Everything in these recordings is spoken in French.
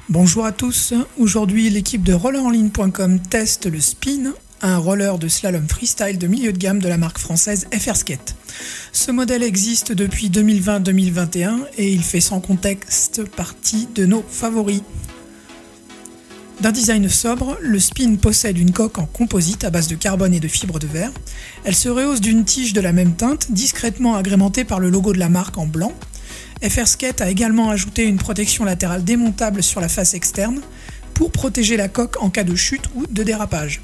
Bonjour à tous, aujourd'hui l'équipe de rollerenligne.com teste le Spin, un roller de slalom freestyle de milieu de gamme de la marque française FR-Skate. Ce modèle existe depuis 2020-2021 et il fait sans conteste partie de nos favoris. D'un design sobre, le Spin possède une coque en composite à base de carbone et de fibres de verre. Elle se rehausse d'une tige de la même teinte, discrètement agrémentée par le logo de la marque en blanc. FR-Skate a également ajouté une protection latérale démontable sur la face externe pour protéger la coque en cas de chute ou de dérapage.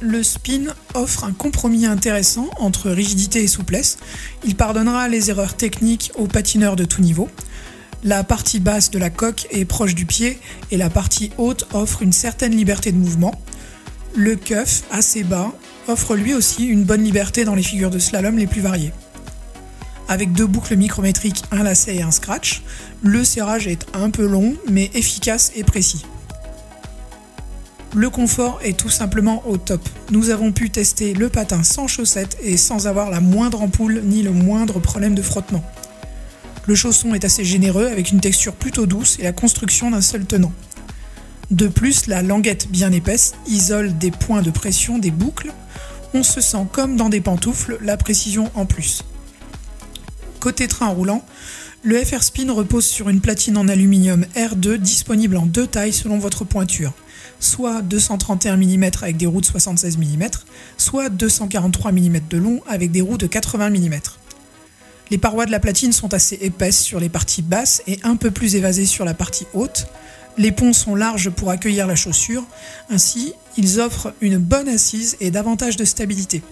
Le Spin offre un compromis intéressant entre rigidité et souplesse. Il pardonnera les erreurs techniques aux patineurs de tout niveau. La partie basse de la coque est proche du pied et la partie haute offre une certaine liberté de mouvement. Le cuff, assez bas, offre lui aussi une bonne liberté dans les figures de slalom les plus variées. Avec 2 boucles micrométriques, un lacet et un scratch, le serrage est un peu long mais efficace et précis. Le confort est tout simplement au top. Nous avons pu tester le patin sans chaussettes et sans avoir la moindre ampoule ni le moindre problème de frottement. Le chausson est assez généreux avec une texture plutôt douce et la construction d'un seul tenant. De plus, la languette bien épaisse isole des points de pression des boucles. On se sent comme dans des pantoufles, la précision en plus. Côté train roulant, le FR Spin repose sur une platine en aluminium R2 disponible en 2 tailles selon votre pointure, soit 231 mm avec des roues de 76 mm, soit 243 mm de long avec des roues de 80 mm. Les parois de la platine sont assez épaisses sur les parties basses et un peu plus évasées sur la partie haute. Les ponts sont larges pour accueillir la chaussure, ainsi ils offrent une bonne assise et davantage de stabilité.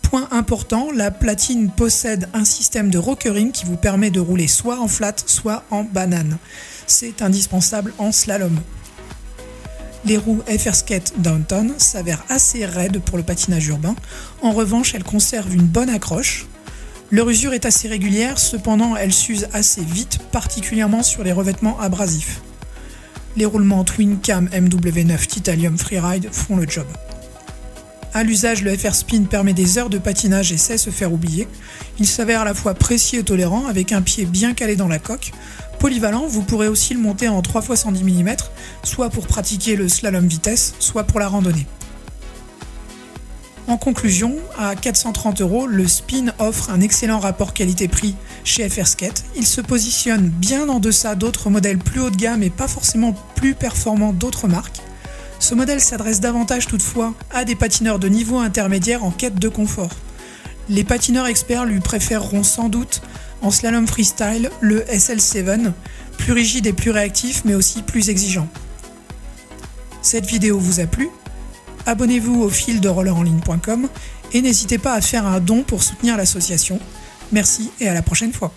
Point important, la platine possède un système de rockering qui vous permet de rouler soit en flat, soit en banane. C'est indispensable en slalom. Les roues FR-Skate Downtown s'avèrent assez raides pour le patinage urbain. En revanche, elles conservent une bonne accroche. Leur usure est assez régulière, cependant elle s'use assez vite, particulièrement sur les revêtements abrasifs. Les roulements Twin Cam MW9 Titanium Freeride font le job. À l'usage, le FR Spin permet des heures de patinage et sait se faire oublier. Il s'avère à la fois précis et tolérant, avec un pied bien calé dans la coque. Polyvalent, vous pourrez aussi le monter en 3 x 110 mm, soit pour pratiquer le slalom vitesse, soit pour la randonnée. En conclusion, à 430 €, le Spin offre un excellent rapport qualité-prix chez FR-Skate. Il se positionne bien en deçà d'autres modèles plus haut de gamme et pas forcément plus performants d'autres marques. Ce modèle s'adresse davantage toutefois à des patineurs de niveau intermédiaire en quête de confort. Les patineurs experts lui préféreront sans doute en slalom freestyle le SL7, plus rigide et plus réactif mais aussi plus exigeant. Cette vidéo vous a plu ? Abonnez-vous au fil de rollerenligne.com et n'hésitez pas à faire un don pour soutenir l'association. Merci et à la prochaine fois.